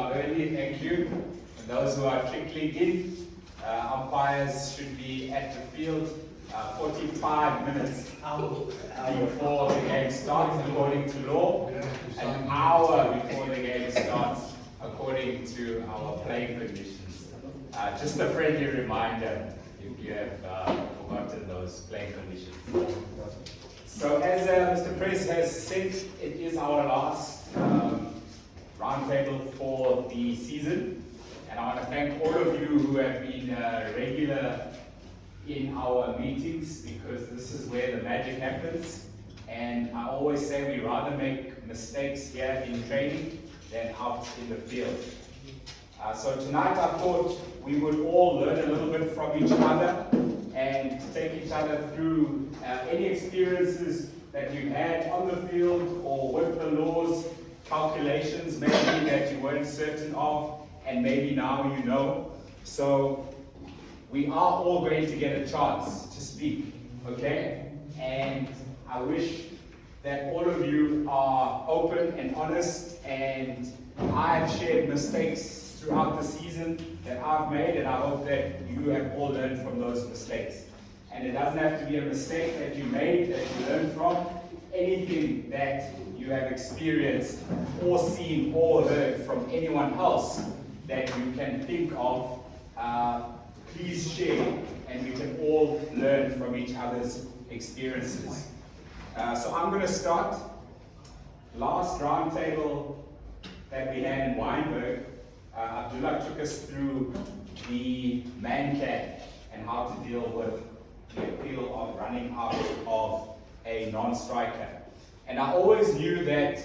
are early, thank you. And those who are trickling in, umpires should be at the field 45 minutes before the game starts, according to law, an hour before the game starts, according to our playing conditions. Just a friendly reminder if you have forgotten those playing conditions. So as Mr. Press has said, it is our last roundtable for the season. And I want to thank all of you who have been regular in our meetings, because this is where the magic happens. And I always say we rather make mistakes here in training than out in the field. So tonight I thought we would all learn a little bit from each other and take each other through any experiences that you had on the field or with the laws, calculations maybe that you weren't certain of, and maybe now you know. So we are all going to get a chance to speak, okay? And I wish that all of you are open and honest, and I've shared mistakes throughout the season that I've made, and I hope that you have all learned from those mistakes. And it doesn't have to be a mistake that you made, that you learned from. Anything that you have experienced or seen or heard from anyone else that you can think of, please share, and we can all learn from each other's experiences. So I'm going to start. Last roundtable that we had in Weinberg, Abdullah took us through the man can and how to deal with the appeal of running out of a non-striker. And I always knew that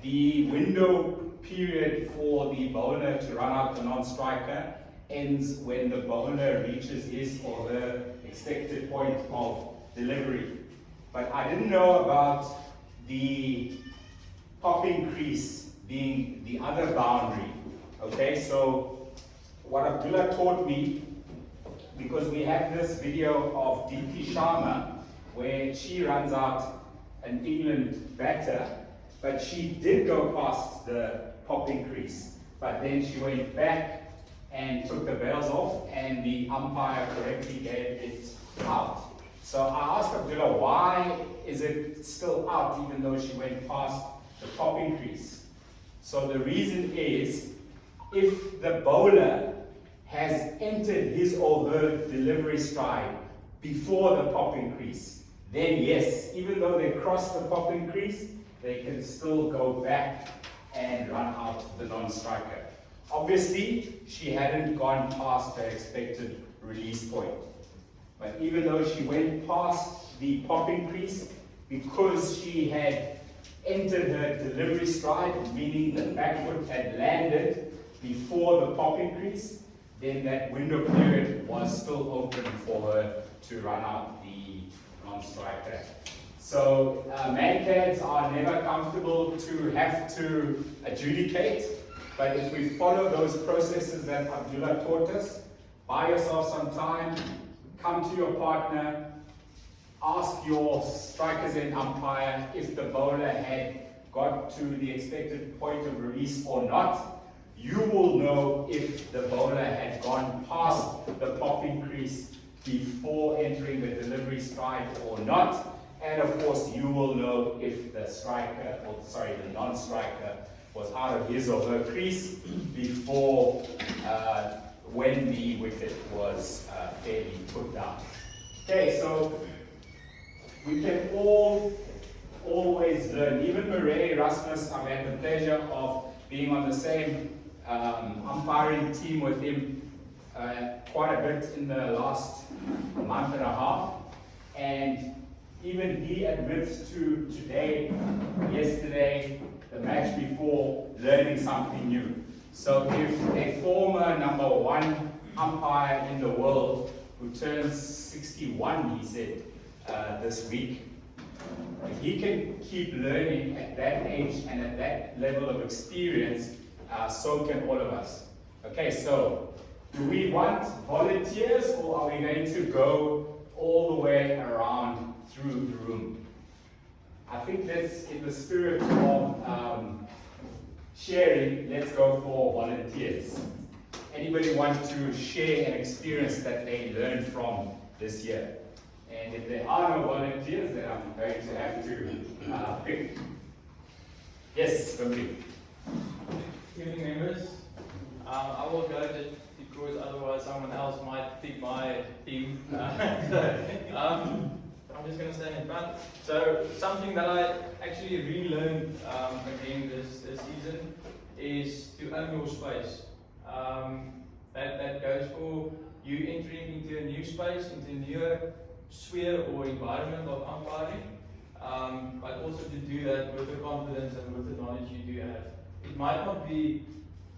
the window period for the bowler to run out the non-striker ends when the bowler reaches his or her expected point of delivery. But I didn't know about the popping crease being the other boundary. Okay, so what Abdullah taught me, because we have this video of Deepti Sharma where she runs out an England batter, but she did go past the popping crease, but then she went back and took the bells off, and the umpire correctly gave it out. So I asked Abdullah, why is it still out even though she went past the popping crease? So the reason is, if the bowler has entered his or her delivery stride before the popping crease, then yes, even though they cross the popping crease, they can still go back and run out the non-striker. Obviously, she hadn't gone past her expected release point. But even though she went past the popping crease, because she had entered her delivery stride, meaning the back foot had landed before the popping crease, then that window period was still open for her to run out the non-striker. So man-cans are never comfortable to have to adjudicate, but if we follow those processes that Abdullah taught us, buy yourself some time, come to your partner, ask your strikers and umpire if the bowler had got to the expected point of release or not. You will know if the bowler had gone past the popping crease before entering the delivery stride or not. And of course, you will know if the the non-striker was out of his or her crease before when the wicket was fairly put down. Okay, so we can all always learn. Even Murray Rasmus, I've had the pleasure of being on the same umpiring team with him quite a bit in the last month and a half, and even he admits to today, yesterday, the match before, learning something new. So if a former number one umpire in the world who turns 61, he said, this week, if he can keep learning at that age and at that level of experience, so can all of us. Okay, so do we want volunteers, or are we going to go all the way around through the room? I think that's in the spirit of sharing, let's go for volunteers. Anybody want to share an experience that they learned from this year? And if there are no volunteers, then I'm going to have to pick. Yes, Cravenby. Evening members. I will go just because otherwise someone else might pick my team. I'm just going to stand in front. So something that I actually relearned again this season is to own your space. That goes for you entering into a new space, into a new sphere or environment of umpiring, but also to do that with the confidence and with the knowledge you do have. It might not be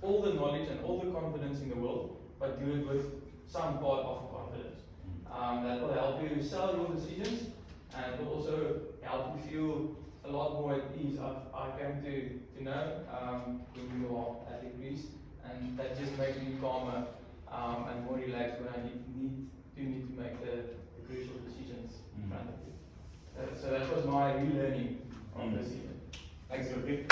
all the knowledge and all the confidence in the world, but do it with some part of confidence. That will help you sell your decisions, and it will also help you feel a lot more at ease. I came to know when you are at degrees, and that just makes me calmer and more relaxed when I need to make the crucial decisions in front of you. So that was my relearning of this season. Thanks, Cravenby.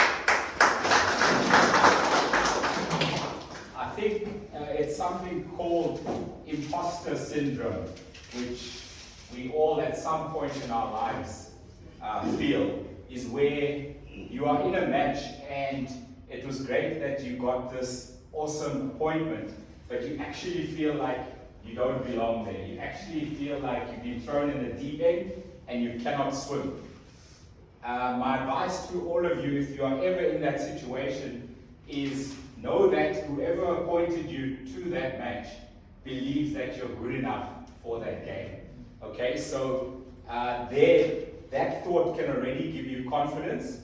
I think it's something called imposter syndrome, which we all at some point in our lives feel is where you are in a match and it was great that you got this awesome appointment, but you actually feel like you don't belong there. You actually feel like you've been thrown in the deep end and you cannot swim. My advice to all of you, if you are ever in that situation, is know that whoever appointed you to that match believes that you're good enough for that game. Okay, so that thought can already give you confidence,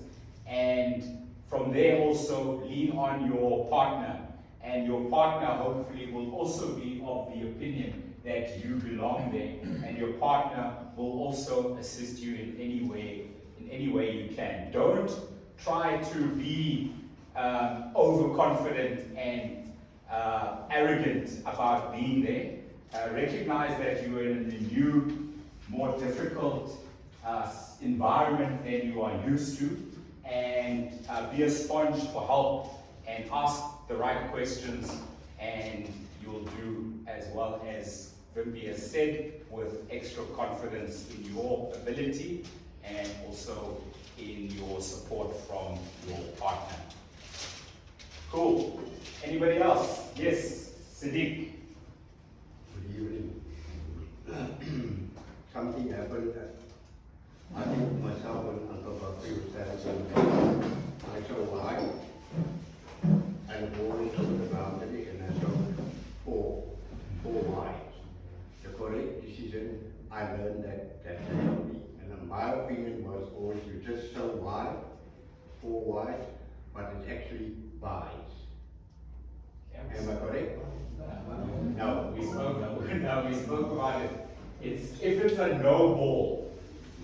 and from there also lean on your partner, and your partner hopefully will also be of the opinion that you belong there, and your partner will also assist you in any way you can. Don't try to be overconfident and arrogant about being there. Recognize that you are in a new, more difficult environment than you are used to, and be a sponge for help and ask the right questions, and you'll do as well as Cravenby has said, with extra confidence in your ability and also in your support from your partner. Cool. Anybody else? Yes, Sadiq. Good evening. Something happened that I think myself and Uncle Buffy was there. I saw white and the ball into the boundary, and I saw four whites. The correct decision, I learned that day. And my opinion was always you just show white, four whites, but it's actually buys. Am I correct? No, we spoke about it. It's if it's a no ball,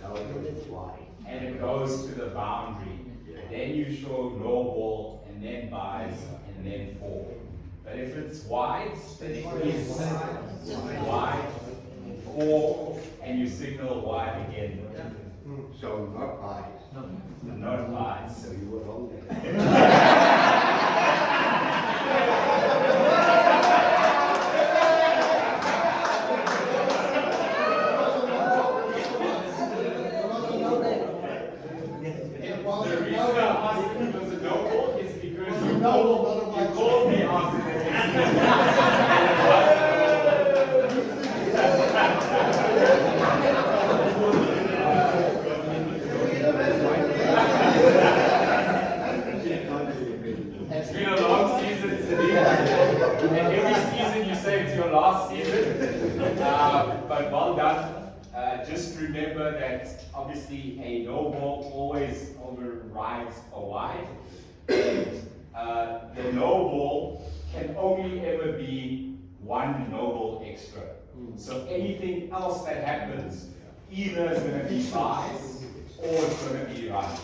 No, it's white. and it goes to the boundary, then you show no ball and then buys and then four. But if it's wides, then it is wide, four, and you signal wide again. So not buys. Not buys. So you were wrong there. The reason I asked if it was a no ball is because you called me after the It's been a long season, Sadiq. And every season you say it's your last season. But well done. Just remember that obviously a no ball always overrides a wide. And the no ball can only ever be one no ball extra. So anything else that happens either is going to be buys or it's going to be runs.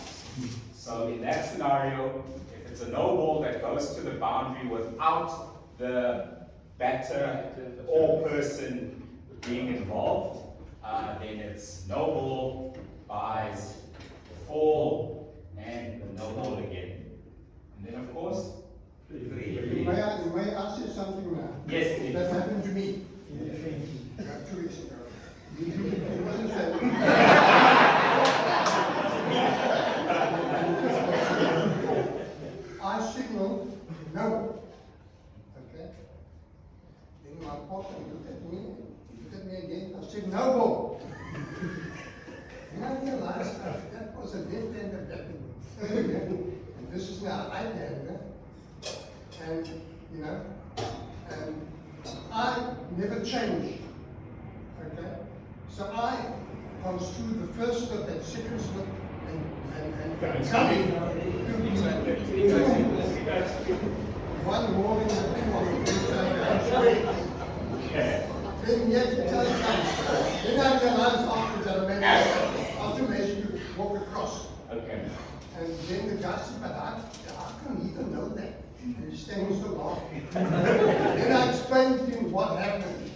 So in that scenario, if it's a no ball that goes to the boundary without the batter or person being involved, then it's no ball, buys, fall, and no ball again. And then of course, May I say something now? yes, please. That happened to me 2 weeks ago. It wasn't fair. I signaled no. Okay? Then my partner looked at me again. I said no ball. And I realized that was a left-hander batsman. And this is now a right-hander. And, you know, and I never change. Okay? So I construed the first slip and second slip and coming one more in the two on the then you have to tell them. Then I realized after that I managed to walk across. Okay. And then the guy said, but how come he don't know that? And he's standing so long. Then I explained to him what happened.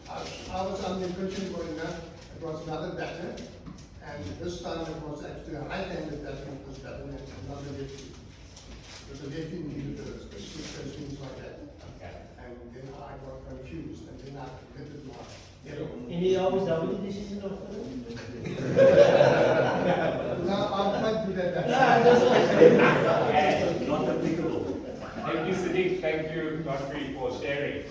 I was on the impression going there, it was another batter, and this time it was actually a right-handed batsman was batting and not a lefty. Because the lefty needed the switch and things like that. Okay. And then I got confused, and then I committed my error. Any hours double decision of No, I'm quite good at that. And not applicable. thank you, Sadiq. Thank you, Godfrey, for sharing.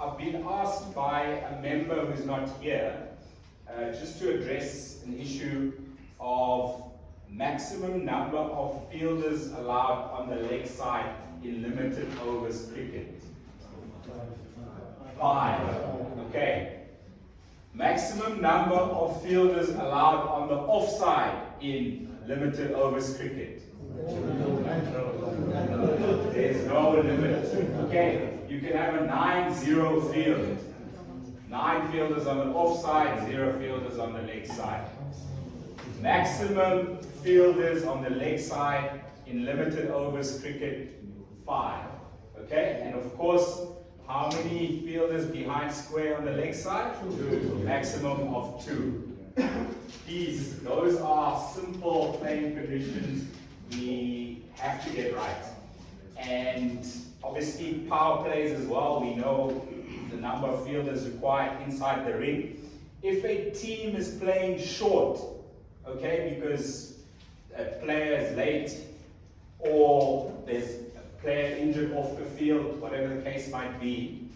I've been asked by a member who's not here just to address an issue of maximum number of fielders allowed on the leg side in limited overs cricket. 5. Okay. Maximum number of fielders allowed on the offside in limited overs cricket. There's no limit. Okay, you can have a 9-0 field. 9 fielders on the offside, 0 fielders on the leg side. Maximum fielders on the leg side in limited overs cricket, 5. Okay, and of course, how many fielders behind square on the leg side? 2. Maximum of 2. These, those are simple playing conditions we have to get right. And obviously power plays as well, we know the number of fielders required inside the ring. If a team is playing short, okay, because a player is late or there's a player injured off the field, whatever the case might be,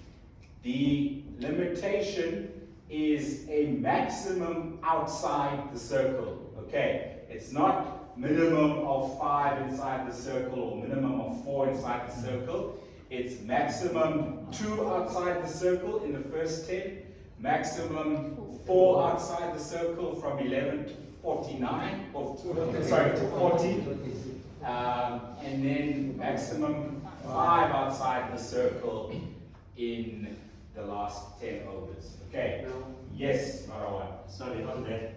the limitation is a maximum outside the circle, okay? It's not minimum of 5 inside the circle or minimum of 4 inside the circle. It's maximum 2 outside the circle in the first 10, maximum 4 outside the circle from 11 to 49, or sorry, to 40, and then maximum 5 outside the circle in the last 10 overs. Okay. Yes, Marawan. Sorry, on that.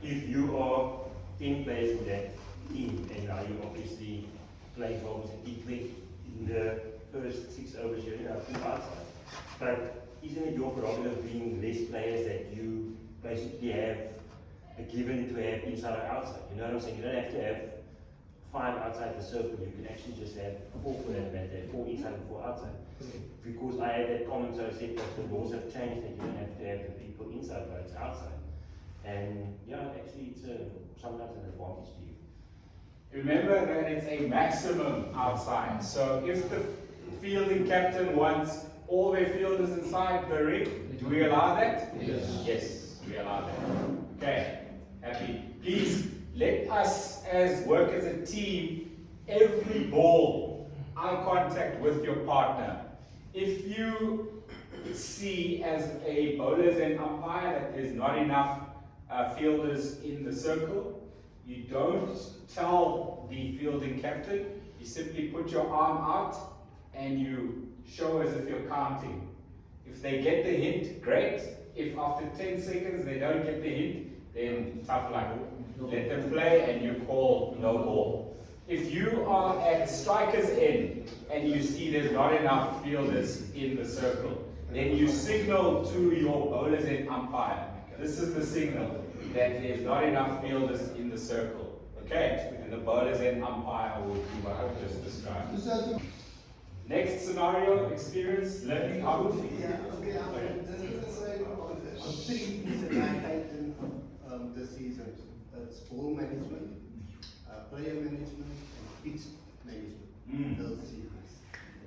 If you are 10 players in that team, and now you obviously play for T20 in the first 6 overs, you have 2 outside. But isn't it your prerogative being less players that you basically have a given to have inside or outside? You know what I'm saying? You don't have to have 5 outside the circle. You can actually just have 4 for that matter, 4 inside and 4 outside. Because I had that comment, so I said that the laws have changed, that you don't have to have the people inside, but it's outside. And yeah, actually it's sometimes an advantage to you. Remember that it's a maximum outside. So if the fielding captain wants all their fielders inside the ring, do we allow that? Yes. Yes, we allow that. Okay, happy. Please let us work as a team, every ball, eye contact with your partner. If you see as a bowler's end umpire that there's not enough fielders in the circle, you don't tell the fielding captain, you simply put your arm out and you show as if you're counting. If they get the hint, great. If after 10 seconds they don't get the hint, then tough luck. Let them play and you call no ball. If you are at striker's end and you see there's not enough fielders in the circle, then you signal to your bowler's end umpire. This is the signal that there's not enough fielders in the circle. Okay, and the bowlers and umpire will do what I've just described. Dus dat is Next scenario, experience, learning how to. Yeah, okay, this is the same on 3 things that I tightened this season. It's ball management, player management, and pitch management. Those 3 things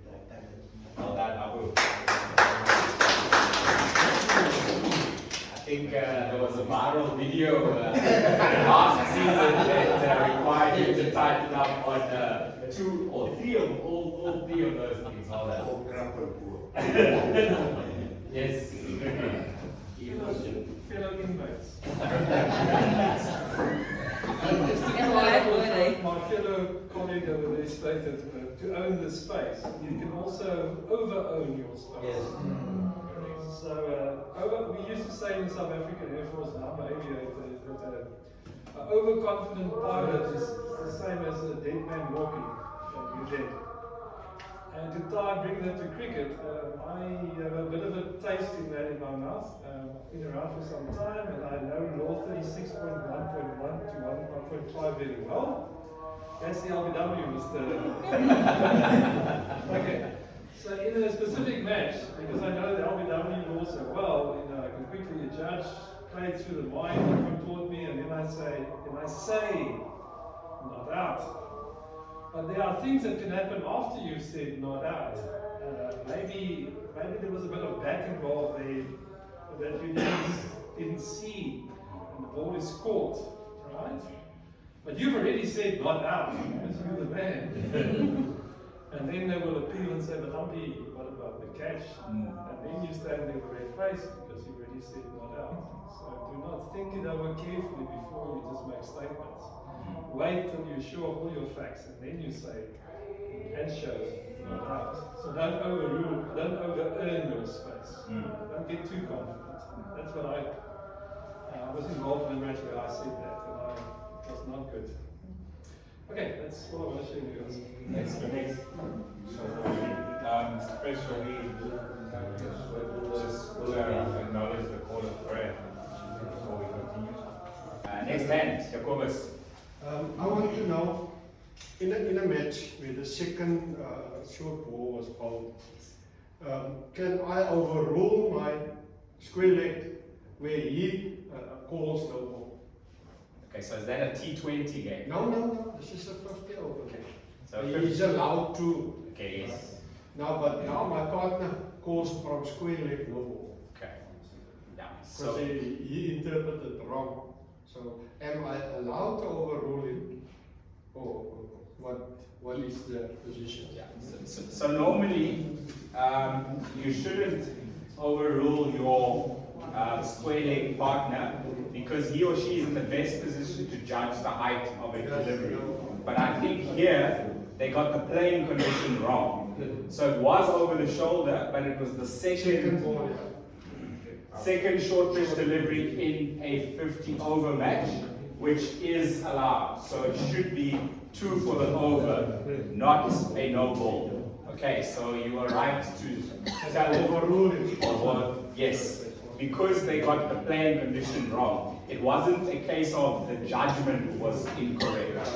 that I tightened. Well done, Abu. I think there was a viral video last season that required you to tighten up on 2 or 3 of all 3 of those things. All that. Yes. Fellow inmates. My fellow colleague over there stated to own the space, you can also over-own your space. So, we used to say in the South African Air Force, and I'm an aviator, that an overconfident pilot is the same as a dead man walking. You're dead. And to bring that to cricket, I have a bit of a taste in that in my mouth. I've been around for some time, and I know law 36.1.1 to 1.5 very well. That's the LBW, Mr. Okay. So in a specific match, because I know the LBW law so well, I can quickly judge, play through the mind, contort me, and then I say, not out. But there are things that can happen after you've said not out. Maybe there was a bit of bat involved there that you didn't see, and the ball is caught, right? But you've already said not out, because you're the man. And then they will appeal and say, but Humpy, what about the catch? And then you stand there with a red face because you already said not out. So do not think it over carefully before you just make statements. Wait till you're sure of all your facts and then you say and show not out. So don't overrule, don't over-earn your space. Don't get too confident. That's what I was involved in a match where I said that and it was not good. Okay, that's what I want to share with you guys. Next. So, Mr. Chris, shall we just acknowledge the call of prayer before we continue? Next hand, Jacobus. I want to know, in a match where the second short ball was bowled, can I overrule my square leg where he calls no ball? Okay, so is that a T20 game? No, this is a 50 over game. So He's allowed to. Okay, yes. Now my partner calls from square leg no ball. Okay. Yeah. Because So he interpreted wrong. So am I allowed to overrule him? Or what is the position? yeah. So normally you shouldn't overrule your square leg partner because he or she is in the best position to judge the height of a delivery. But I think here they got the playing condition wrong. So it was over the shoulder, but it was the second short pitch delivery in a 50 over match, which is allowed. So it should be 2 for the over, not a no ball. Okay, so you are right to tell Overrule him. yes, because they got the playing condition wrong. It wasn't a case of the judgment was incorrect.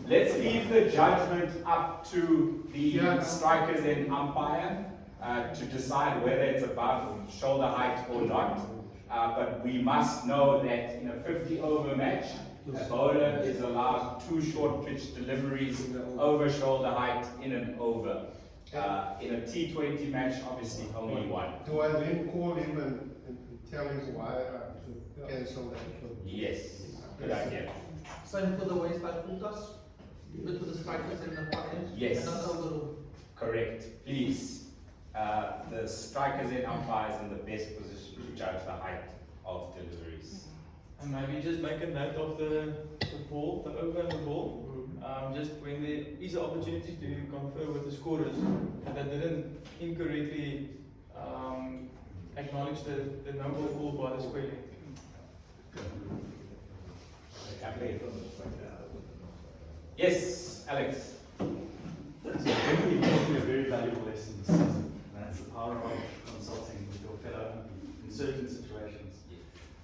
Let's leave the judgment up to the strikers and umpire to decide whether it's above shoulder height or not. But we must know that in a 50 over match, a bowler is allowed 2 short pitch deliveries over shoulder height in an over. In a T20 match, obviously only 1. Do I then call him and tell him why to cancel that? Yes, good idea. Same for the waist by Pukas, but with the strikers and the umpires. Yes. And not overrule. Correct. Please, the strikers and umpires in the best position to judge the height of deliveries. And maybe just make a note of the ball, the over and the ball. Just when there is an opportunity to confer with the scorers and that didn't incorrectly acknowledge the no ball call by the square leg. Yes, Alex. So I think we taught me a very valuable lesson this season, and that's the power of consulting with your fellow in certain situations.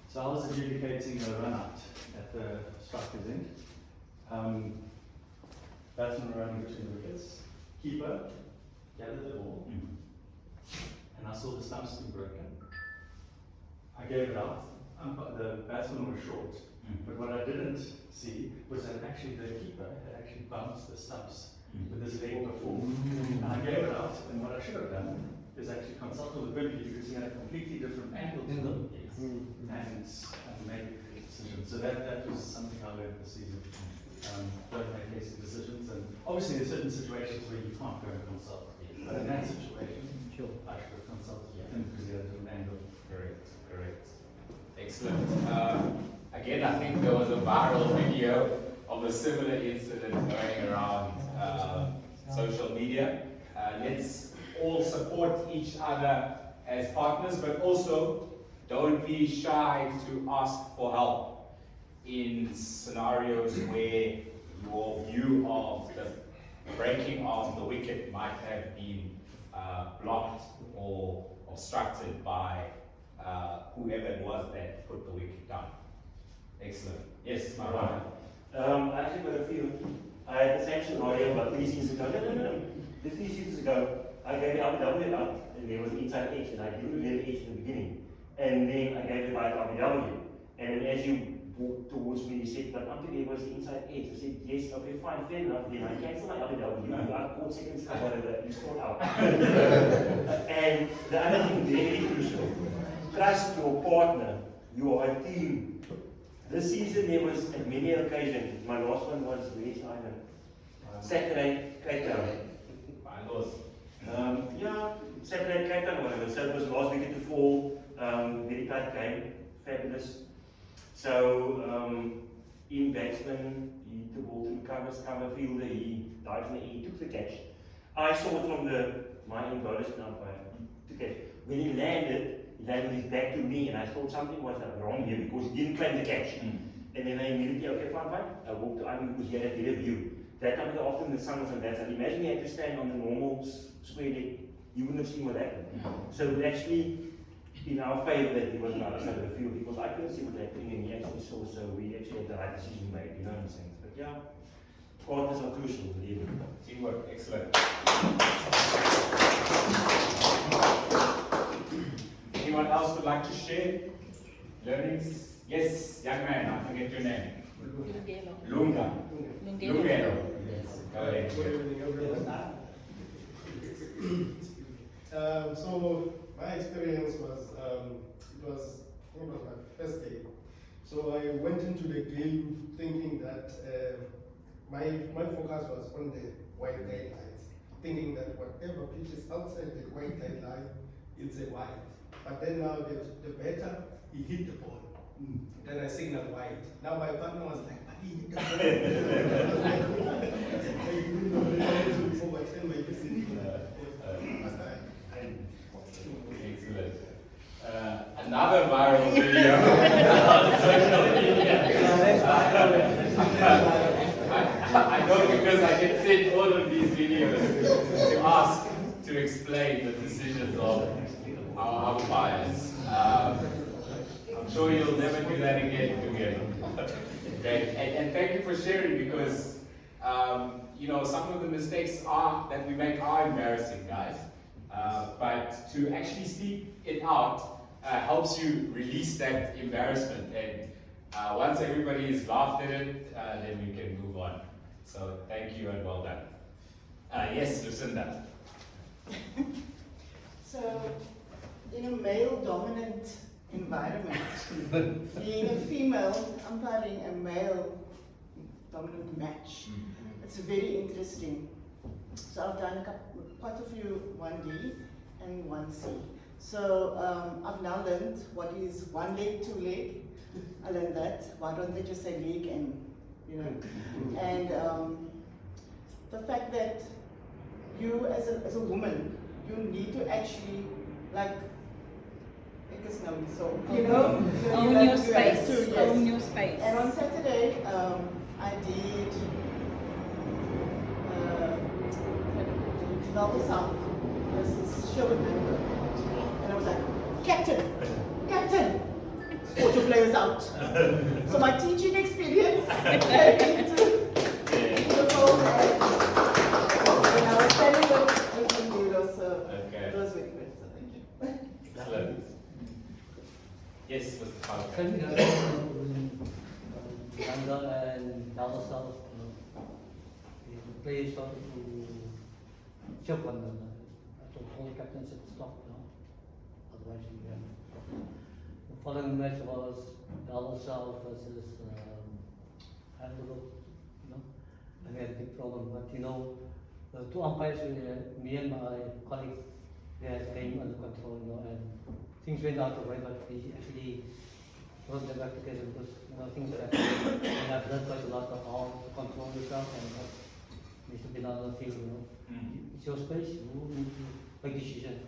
So I was adjudicating a run out at the structures in. Batsman running between the wickets. Keeper gathered the ball, and I saw the stumps being broken. I gave it out. The batsman was short, but what I didn't see was that actually the keeper had actually bounced the stumps with his leg before. And I gave it out, and what I should have done is actually consulted with Wimpy because he had a completely different angle to them and make a good decision. So that was something I learned this season. Don't make hasty decisions, and obviously there's certain situations where you can't go and consult. But in that situation, I should have consulted him because he had a different angle. Correct. Excellent. Again, I think there was a viral video of a similar incident going around social media. Let's all support each other as partners, but also don't be shy to ask for help in scenarios where your view of the breaking of the wicket might have been blocked or obstructed by whoever it was that put the wicket down. Excellent. Yes, Marwan. I actually got a few. I had the same scenario about 3 seasons ago. No. The 3 seasons ago, I gave the RBW out, and there was an inside edge, and I didn't get the edge in the beginning. And then I gave the right RBW. And then as you walked towards me, you said, but up there was the inside edge. I said, yes, okay, fine, fair enough. Then I cancelled my RBW. I caught seconds, whatever, you scored out. And the other thing, very crucial, trust your partner. You are a team. This season there was at many occasions. My last one was West Island. Saturday, Cape Town. Saturday, Cape Town, whatever. So it was last wicket to fall. Very tight game. Fabulous. So, in batsman, he hit the ball to cover fielder, he dived in the air, he took the catch. I saw it from my end bowler umpire, he took it. When he landed his back to me, and I thought something was wrong here because he didn't claim the catch. And then I immediately, okay, fine. I walked to Ivan because he had a better view. That time of the afternoon, the sun was on that side. Imagine he had to stand on the normal square leg, you wouldn't have seen what happened. So it actually, in our favour that he was on the other side of the field because I couldn't see what happening and he actually saw, so we actually had the right decision made, you know what I'm saying? But yeah, partners are crucial to the end. Teamwork, excellent. Anyone else would like to share learnings? Yes, young man, I forget your name. Lunga. Lungelo. Yes. Go ahead. Good evening, everyone. So my experience was, it was my first game. So I went into the game thinking that my focus was on the white line lines, thinking that whatever pitch is outside the white line line, it's a wide. But then now the batter, he hit the ball. Then I signaled wide. Now my partner was like, but he hit the ball. I didn't know before, but then my listening. Excellent. Another viral video on social media. I know because I get sent all of these videos to ask to explain the decisions of our umpires. I'm sure you'll never do that again together. Okay. And thank you for sharing because you know some of the mistakes that we make are embarrassing, guys. But to actually speak it out helps you release that embarrassment. And once everybody has laughed at it, then we can move on. So thank you and well done. Yes, Lucinda. So, in a male-dominant environment, being a female umpiring a male-dominant match, it's very interesting. So I've done quite a few 1D and 1C. So I've now learned what is one leg, two leg. I learned that. Why don't they just say leg and, you know? And the fact that you as a woman, you need to actually so you know, own like, your space. To, yes. Own your space. And on Saturday, I did Novel South versus Sherwood Member. And I was like, Captain! Sport your players out. So my teaching experience came into the fold, and I was studying with Bureau, so Okay. it was very good. So thank you. Excellent. Yes, Mr. Falcon. Can we have younger and double self, the players started to choke on them. So all the captains said stop, otherwise you can stop. The following match was double self versus Handle, and we had a big problem. But the two umpires, me and my colleague, they had game under control, and things went out of way, but we actually brought them back together because things are happening. And I've learned quite a lot of how to control yourself and what needs to be done on the field. It's your space, you need to make decisions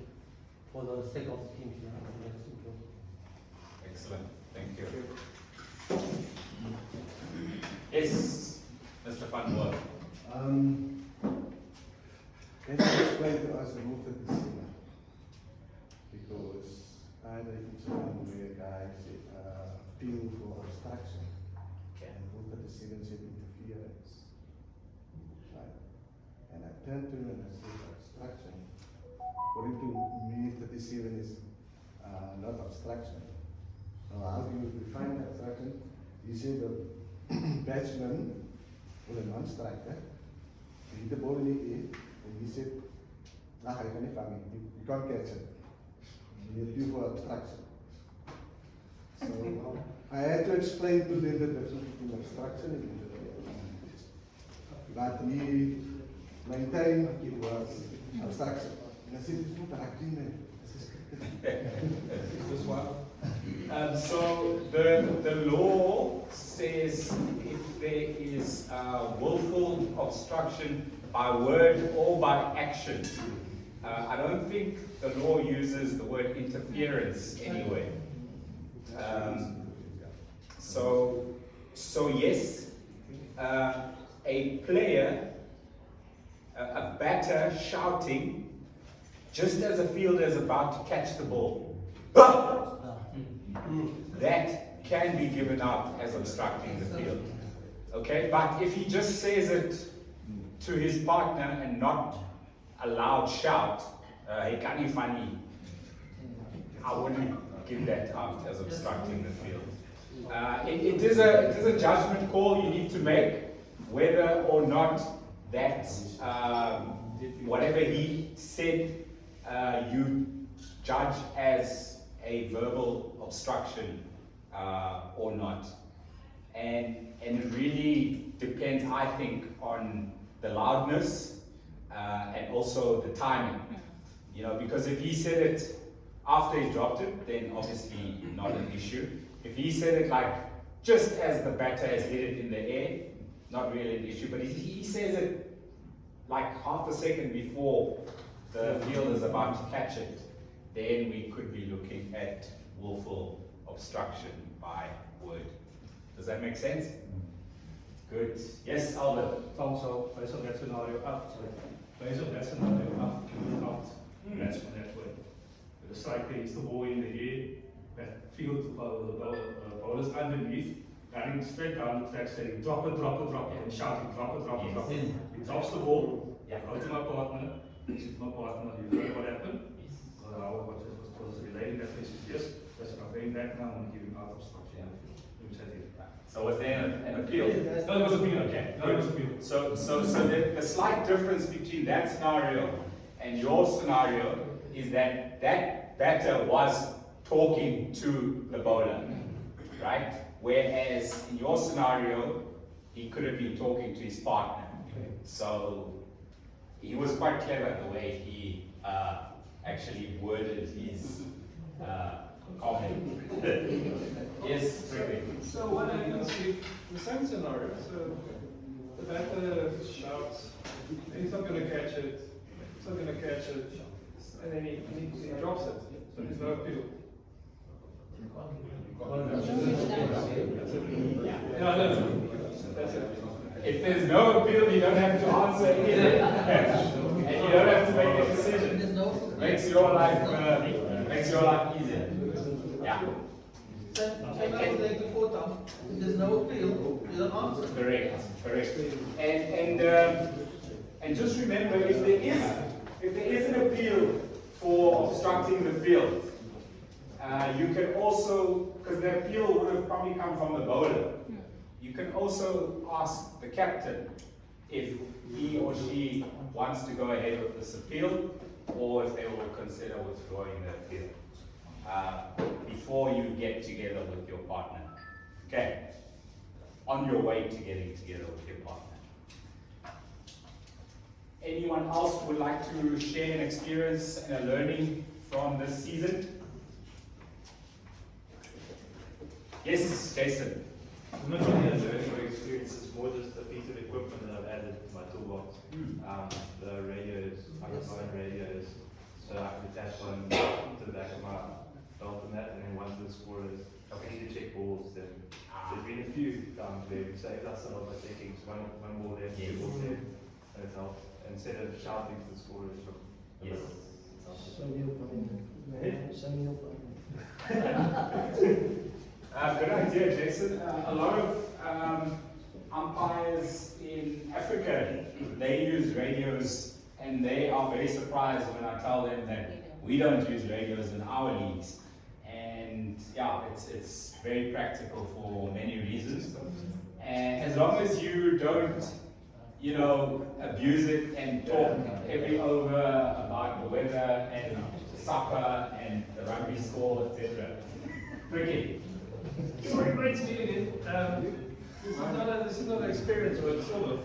for the sake of the team. That's important. Excellent. Thank you. Yes, Mr. Van Moor. Can you explain to us the rule of the singer? Because I had an incident where guys appeal for obstruction. And rule of the singer said interference. Right. And I turned to him and I said obstruction. According to me, 37 is not obstruction. So how do you define obstruction? He said the batsman with a non-striker, he hit the ball in the air, and he said, I can't find it, you can't catch it. You need to for obstruction. So I had to explain to them the difference between obstruction and interference. But he maintained it was obstruction. And I said, it's not a agreement. This one. So the law says if there is willful obstruction by word or by action, I don't think the law uses the word interference anyway. So yes, a player, a batter shouting just as a fielder is about to catch the ball, that can be given out as obstructing the field. Okay, but if he just says it to his partner and not a loud shout, hey, can you funny? I wouldn't give that out as obstructing the field. It is a judgment call you need to make, whether or not that whatever he said you judge as a verbal obstruction or not. And it really depends, I think, on the loudness and also the timing. Because if he said it after he dropped it, then obviously not an issue. If he said it like just as the batter has hit it in the air, not really an issue. But if he says it like half a second before the field is about to catch it, then we could be looking at willful obstruction by word. Does that make sense? Good. Yes, Albert. Also, based on that scenario, based on that scenario, out. That's from that way. The striker hits the ball in the air, that field bowlers underneath, running straight down the track saying drop it, and shouting drop it. He drops the ball, go to my partner, he says to my partner, you know what happened? What was relaying that message? Yes, that's I'm going back now and giving out obstruction. So was there an appeal? No, it was appeal, okay. No, it was appeal. So the slight difference between that scenario and your scenario is that batter was talking to the bowler, right? Whereas in your scenario, he could have been talking to his partner. So he was quite clever the way he actually worded his comment. Yes, Cravenby. So what happens if the same scenario? So the batter shouts, and he's not going to catch it. And then he drops it. So there's no appeal. No. That's it. If there's no appeal, you don't have to answer anything, and you don't have to make a decision. Makes your life easier. Yeah. Same as the leg before, Tom. If there's no appeal, you don't answer. Correct, correct. And just remember, if there is an appeal for obstructing the field, you can also, because the appeal would have probably come from the bowler, you can also ask the captain if he or she wants to go ahead with this appeal, or if they will consider withdrawing the appeal before you get together with your partner. Okay, on your way to getting together with your partner. Anyone else would like to share an experience and a learning from this season? Yes, Jason. It's not really a learning or experience, it's more just a piece of equipment that I've added to my toolbox. The radios, microphone radios, so I can attach one to the back of my belt and that, and then once the scorers need to check balls, then there's been a few times where we've saved ourselves by checking one ball there, two balls there, and it's helped. Instead of shouting to the scorers from yes. Good idea, Jason. A lot of umpires in Africa, they use radios, and they are very surprised when I tell them that we don't use radios in our leagues. And yeah, it's very practical for many reasons. And as long as you don't, abuse it and talk every over about the weather and soccer and the rugby score, etc. Cricket. Sorry, great speaking. This is not an experience, but sort of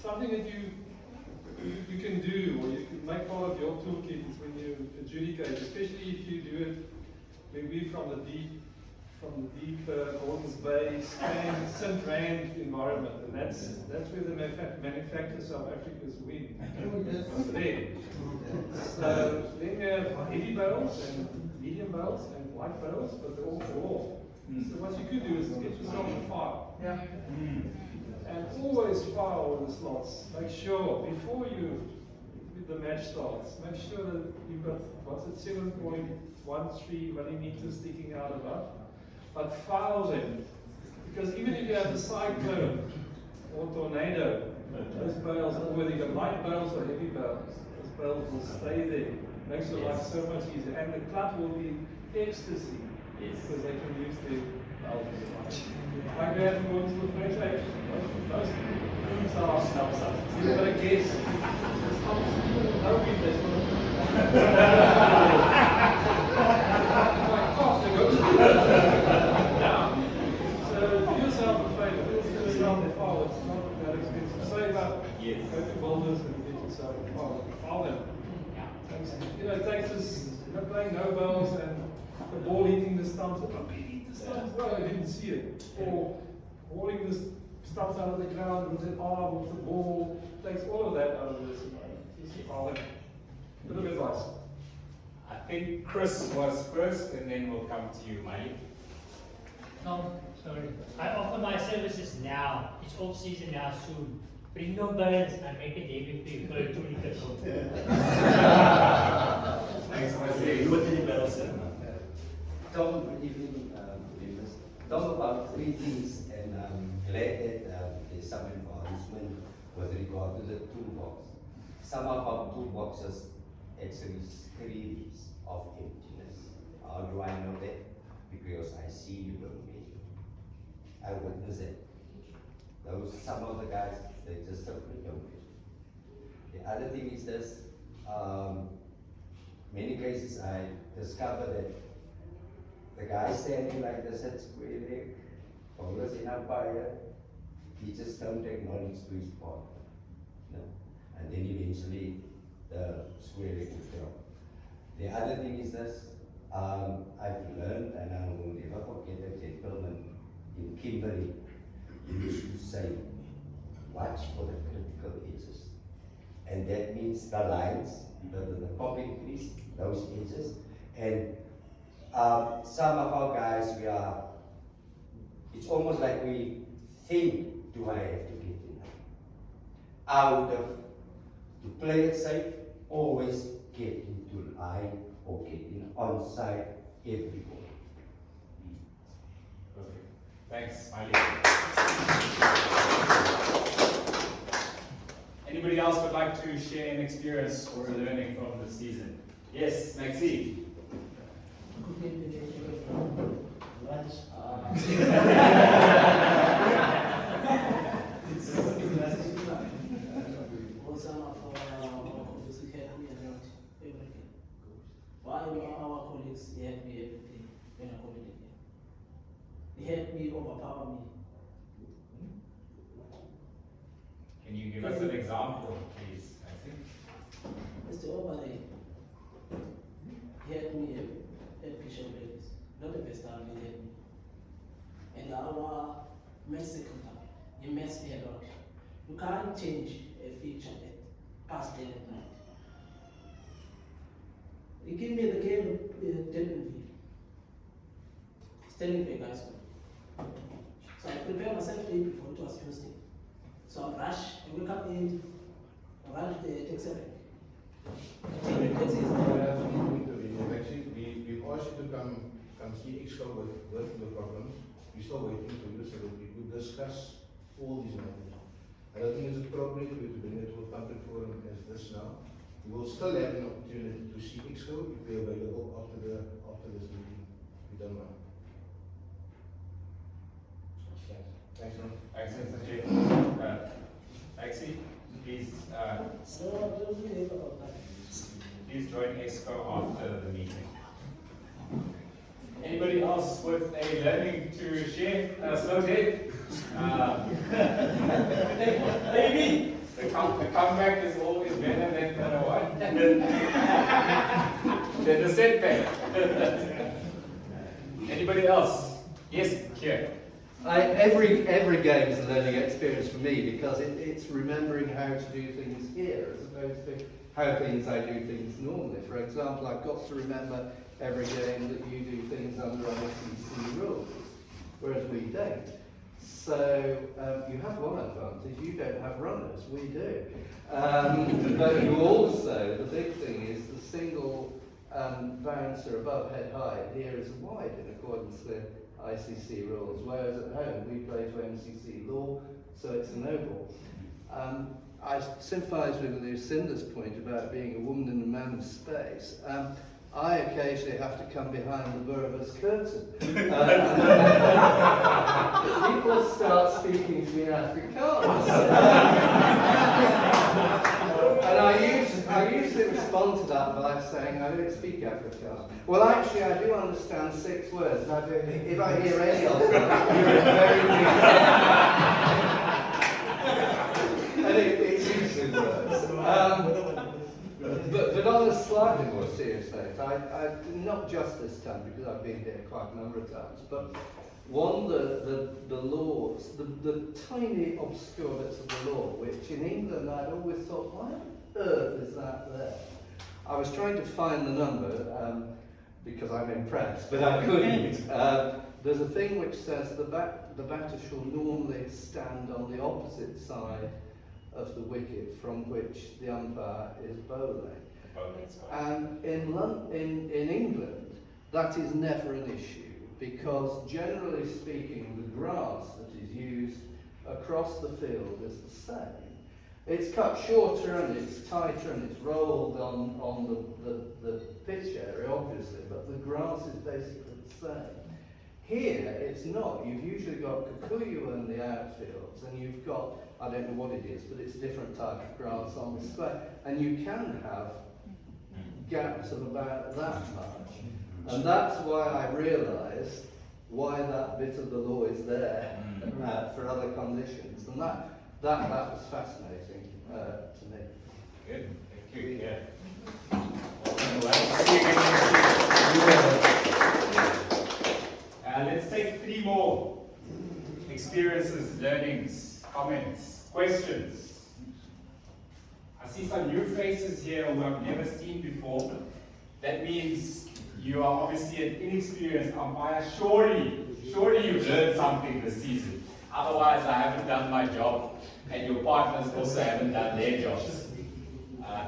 something that you can do, or you can make part of your toolkit is when you adjudicate, especially if you do it maybe from the deep Gordon's Bay, St. Rand environment, and that's where the manufacture South Africa's win. So then you have heavy barrels and medium barrels and light barrels, but they're all for all. So what you could do is get yourself a file. Yeah. And always file with the slots. Make sure before the match starts, make sure that you've got 7.13 millimeters sticking out above. But file them, because even if you have a cyclone or tornado, those barrels, whether you have light barrels or heavy barrels, those barrels will stay there. Makes your life so much easier, and the club will be ecstasy because they can use their barrels as much. Like we have going to the French age, most teams are snubs. You've got to guess. No wind, there's go to boulders and get yourself a file them. It takes us, playing no balls and the ball hitting the stumps. He hit the stumps, well, I didn't see it. Or hauling the stumps out of the ground with an arm with the ball. Takes all of that out of this. Just file them. Bit of advice. I think Chris was first, and then we'll come to you, Mike. No, sorry. I offer my services now. It's off season now soon. Bring no birds and make a debut for you. Go to Cricket. Thanks for saying. What did you better say? Tom, good evening, members. Tom, about three things, and I'm glad that there's some advancement with regard to the toolbox. Some of our toolboxes actually screams of emptiness. How do I know that? Because I see you don't measure. I witness it. Some of the guys, they just simply don't measure. The other thing is this, many cases I discovered that the guy standing like this at square leg, bowlers in umpire, he just don't acknowledge to his part. No? And then eventually the square leg will drop. The other thing is this, I've learned, and I will never forget a gentleman in Kimberley, he used to say, watch for the critical edges. And that means the lines, the popping crease, those edges. And some of our guys, it's almost like we think, do I have to get in? I would have, to play it safe, always get into line or get in onside every ball. Perfect. Thanks, Smiley. Anybody else would like to share an experience or a learning from the season? Yes, Maxine. Our colleagues, they helped me everything when I COVID again. They helped me overpower me. Can you give us an example, please? I think. Mr. Overlay, he helped me at Bishop Davis. Not the first time he helped me. And our Mexican time, he messed me a lot. You can't change a feature at past 10 at night. He gave me the game Cravenby, standing back high school. So I prepared myself the day before, it was Tuesday. So I rush, I wake up and I run to the taxi rank. We've asked you to come see Exco with the problems. We're still waiting for you so that we could discuss all these matters. I don't think it's appropriate for you to bring it to a public forum as this now. We will still have an opportunity to see Exco if they're available after this meeting. We don't mind. Thanks, Ron. Thanks, Mr. Chair. Maxie, please join Exco after the meeting. Anybody else with a learning to share? Slow Dave? Maybe. The comeback is always better than what? Than the setback. Anybody else? Yes, here. Every game is a learning experience for me because it's remembering how to do things here as opposed to how I do things normally. For example, I've got to remember every game that you do things under ICC rules, whereas we don't. So you have one advantage, you don't have runners, we do. But you also, the big thing is the single bouncer above head high here is wide in accordance with ICC rules, whereas at home we play to MCC law, so it's a no ball. I sympathise with Lucinda's point about being a woman in a man's space. I occasionally have to come behind the Burvers curtain. People start speaking to me in Afrikaans. And I usually respond to that by saying, I don't speak Afrikaans. Well, actually, I do understand 6 words. If I hear any of them, you're a very big and it usually works. But on a slightly more serious note, I not just this time because I've been here quite a number of times, but the laws, the tiny obscure bits of the law, which in England I'd always thought, why on earth is that there? I was trying to find the number because I'm impressed, but I couldn't. There's a thing which says the batter shall normally stand on the opposite side of the wicket from which the umpire is bowling. And in England, that is never an issue because generally speaking, the grass that is used across the field is the same. It's cut shorter and it's tighter and it's rolled on the pitch area, obviously, but the grass is basically the same. Here, it's not. You've usually got Kikuyu in the outfields, and you've got, I don't know what it is, but it's a different type of grass on the square. And you can have gaps of about that much. And that's why I realised why that bit of the law is there for other conditions. And that was fascinating to me. Good, thank you. Yeah. Let's take 3 more experiences, learnings, comments, questions. I see some new faces here who I've never seen before. That means you are obviously an inexperienced umpire. Surely you've learned something this season. Otherwise, I haven't done my job, and your partners also haven't done their jobs.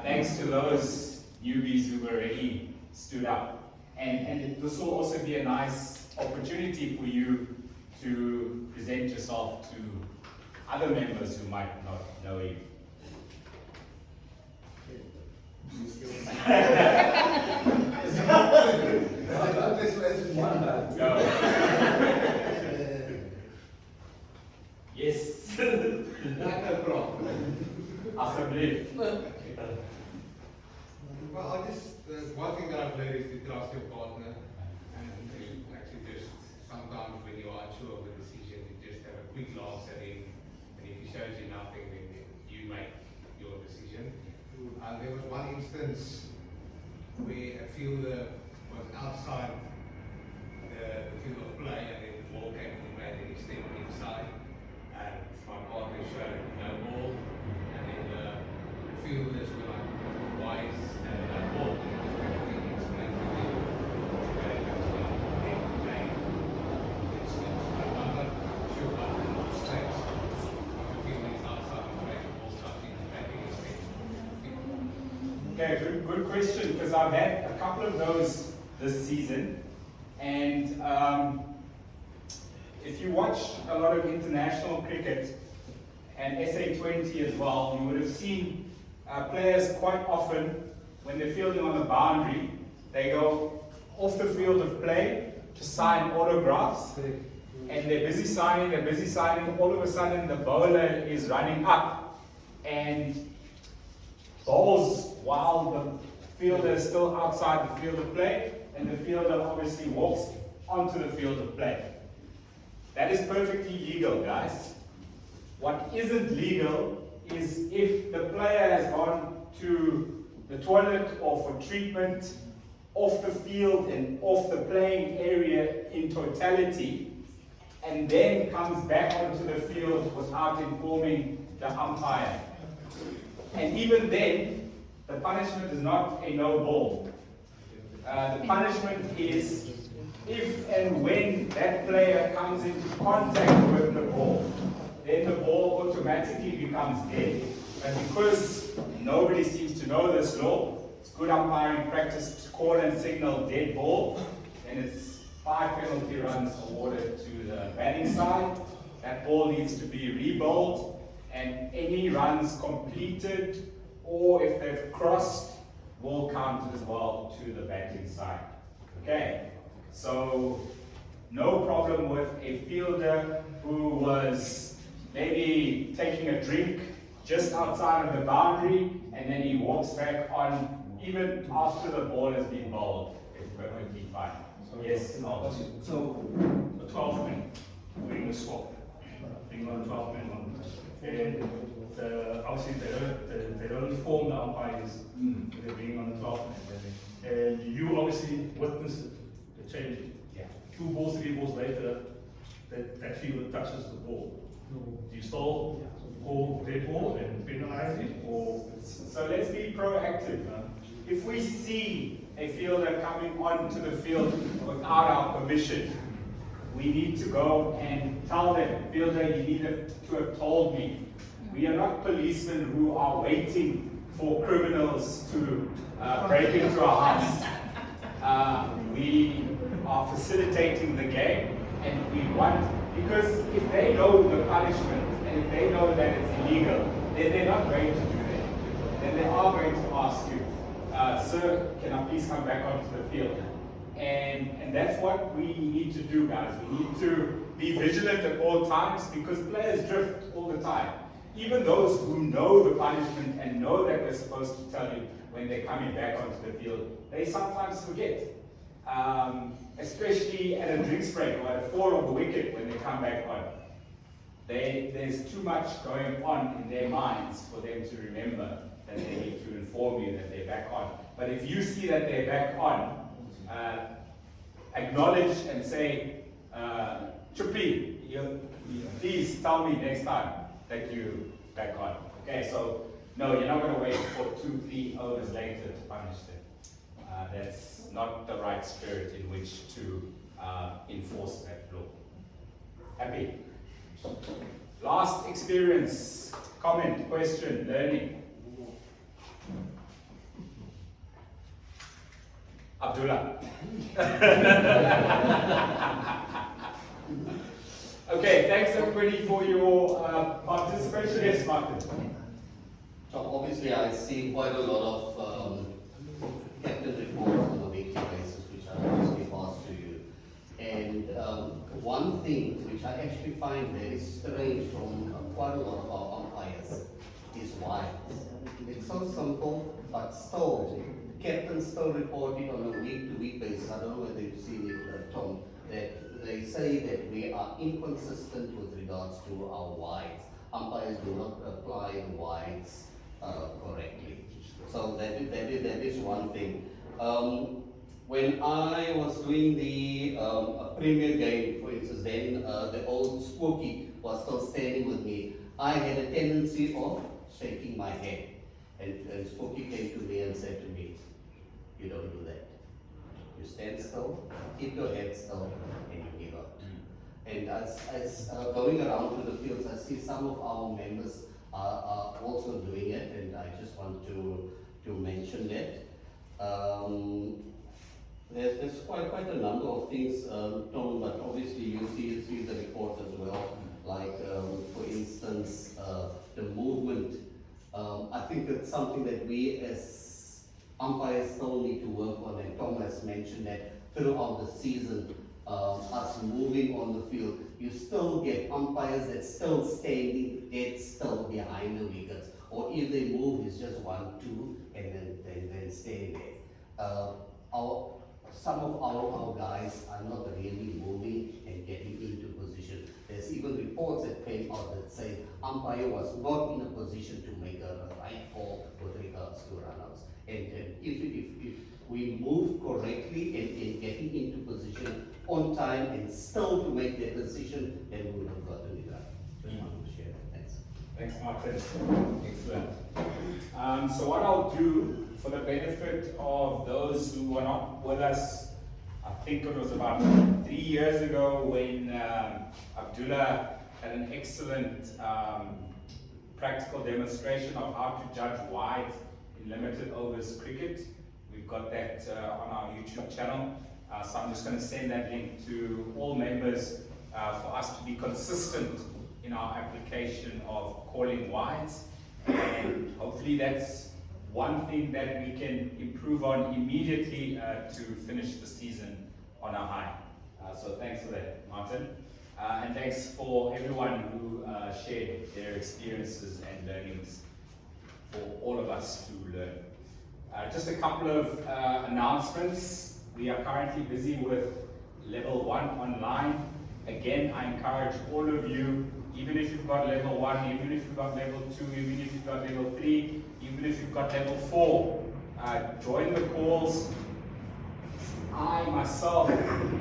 Thanks to those newbies who've already stood up. And this will also be a nice opportunity for you to present yourself to other members who might not know you. Yes. Alsjeblieft. Well, one thing that I've learned is to trust your partner, and to actually just sometimes when you are unsure of a decision, to just have a quick glance at him, and if he shows you nothing, then you make your decision. There was one instance where a fielder was outside the field of play, and then the ball came to the bat and he stepped inside, and my partner showed no ball, and then the fielders were like, why is that no ball? Okay, good question, because I've had a couple of those this season, and if you watch a lot of international cricket and SA20 as well, you would have seen players quite often, when they're fielding on the boundary, they go off the field of play to sign autographs, and they're busy signing, all of a sudden the bowler is running up and bowls while the fielder is still outside the field of play, and the fielder obviously walks onto the field of play. That is perfectly legal, guys. What isn't legal is if the player has gone to the toilet or for treatment off the field and off the playing area in totality, and then comes back onto the field without informing the umpire. And even then, the punishment is not a no ball. The punishment is if and when that player comes into contact with the ball, then the ball automatically becomes dead. And because nobody seems to know this law, it's good umpiring practice to call and signal dead ball, and it's 5 penalty runs awarded to the batting side. That ball needs to be re-bowled, and any runs completed or if they've crossed will count as well to the batting side. Okay, so no problem with a fielder who was maybe taking a drink just outside of the boundary and then he walks back on even after the ball has been bowled. It's perfectly fine. Yes? So, the 12th man, doing the swap, being on the 12th man on. And obviously they don't inform the umpires that they're being on the 12th man. And you obviously witnessed the change. Yeah. 2 balls, 3 balls later, that fielder touches the ball. Do you still call dead ball and penalize it? Or? So let's be proactive. If we see a fielder coming onto the field without our permission, we need to go and tell them, fielder, you need to have told me. We are not policemen who are waiting for criminals to break into our house. We are facilitating the game, and we want, because if they know the punishment, and if they know that it's illegal, then they're not going to do that. Then they are going to ask you, sir, can I please come back onto the field? And that's what we need to do, guys. We need to be vigilant at all times, because players drift all the time. Even those who know the punishment and know that they're supposed to tell you when they're coming back onto the field, they sometimes forget. Especially at a drinks break or at a 4 of the wicket when they come back on. There's too much going on in their minds for them to remember that they need to inform you that they're back on. But if you see that they're back on, acknowledge and say, Chupi, please tell me next time that you're back on. Okay, so no, you're not going to wait for 2-3 overs later to punish them. That's not the right spirit in which to enforce that law. Happy? Last experience, comment, question, learning. Abdullah. Okay, thanks everybody for your participation. Yes, Martin. So obviously I see quite a lot of captain reports on a weekly basis which I obviously pass to you. And one thing which I actually find very strange from quite a lot of our umpires is why. It's so simple, but still, captains still report it on a week-to-week basis. I don't know whether you've seen it, Tom, that they say that we are inconsistent with regards to our wides. Umpires do not apply the wides correctly. So that is one thing. When I was doing the premier game, for instance, then the old Spooky was still standing with me. I had a tendency of shaking my head. And Spooky came to me and said to me, "You don't do that. You stand still, keep your head still, and you give up." And as going around to the fields, I see some of our members are also doing it, and I just want to mention that. There's quite a number of things, Tom, but obviously you see the report as well. Like, for instance, the movement. I think it's something that we as umpires still need to work on, and Tom has mentioned that throughout the season, us moving on the field, you still get umpires that still standing dead still behind the wickets, or if they move, it's just 1, 2, and then stay there. Some of our guys are not really moving and getting into position. There's even reports that came out that say umpire was not in a position to make a right call with regards to runouts. And if we move correctly and getting into position on time and still to make that decision, then we would have gotten it right. Just wanted to share that. Thanks. Thanks, Martin. Excellent. So what I'll do, for the benefit of those who were not with us, I think it was about 3 years ago when Abdullah had an excellent practical demonstration of how to judge wides in limited overs cricket. We've got that on our YouTube channel. So I'm just going to send that link to all members for us to be consistent in our application of calling wides. And hopefully that's one thing that we can improve on immediately to finish the season on a high. So thanks for that, Martin. And thanks for everyone who shared their experiences and learnings for all of us to learn. Just a couple of announcements. We are currently busy with level 1 online. Again, I encourage all of you, even if you've got level 1, even if you've got level 2, even if you've got level 3, even if you've got level 4, join the calls. I myself and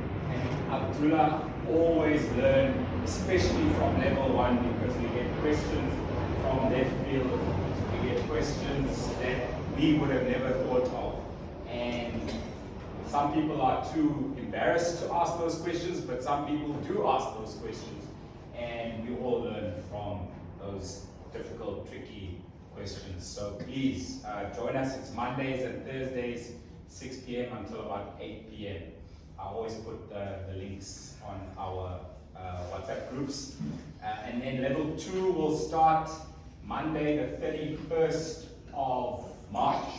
Abdullah always learn, especially from level 1, because we get questions from left field, we get questions that we would have never thought of. And some people are too embarrassed to ask those questions, but some people do ask those questions. And we all learn from those difficult, tricky questions. So please join us. It's Mondays and Thursdays, 6 p.m. until about 8 p.m. I always put the links on our WhatsApp groups. And then level 2 will start Monday the 31st of March.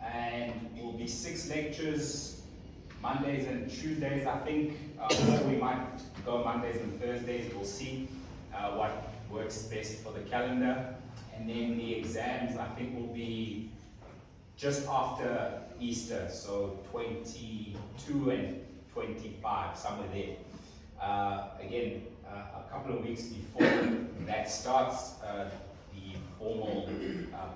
And it will be 6 lectures, Mondays and Tuesdays, I think. Or we might go Mondays and Thursdays. We'll see what works best for the calendar. And then the exams, I think, will be just after Easter, so 22 and 25, somewhere there. Again, a couple of weeks before that starts, the formal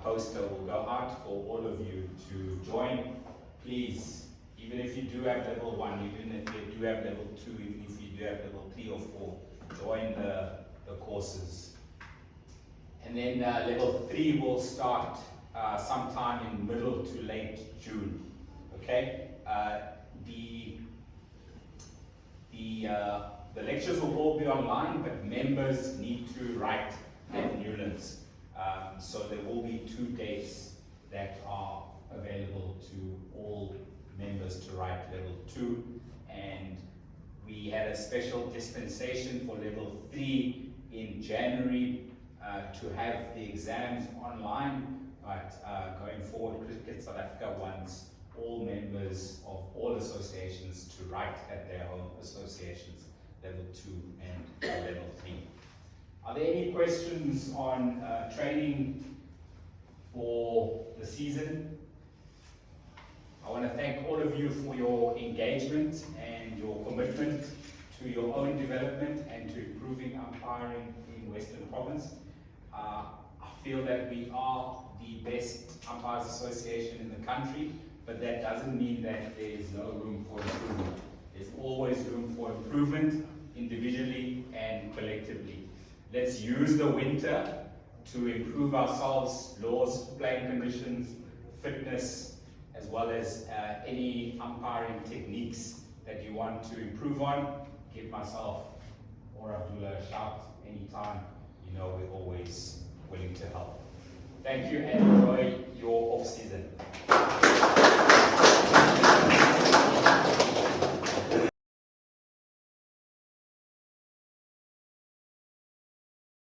poster will go out for all of you to join. Please, even if you do have level 1, even if you do have level 2, even if you do have level 3 or 4, join the courses. And then level 3 will start sometime in middle to late June. Okay? The lectures will all be online, but members need to write at Newlands. So there will be 2 dates that are available to all members to write level 2, and We had a special dispensation for level 3 in January to have the exams online, but going forward, Cricket South Africa wants all members of all associations to write at their own associations, level 2 and level 3. Are there any questions on training for the season? I want to thank all of you for your engagement and your commitment to your own development and to improving umpiring in Western Province. I feel that we are the best umpires association in the country, but that doesn't mean that there is no room for improvement. There's always room for improvement, individually and collectively. Let's use the winter to improve ourselves, laws, playing conditions, fitness, as well as any umpiring techniques that you want to improve on. Give myself or Abdullah a shout anytime. You know we're always willing to help. Thank you and enjoy your off season.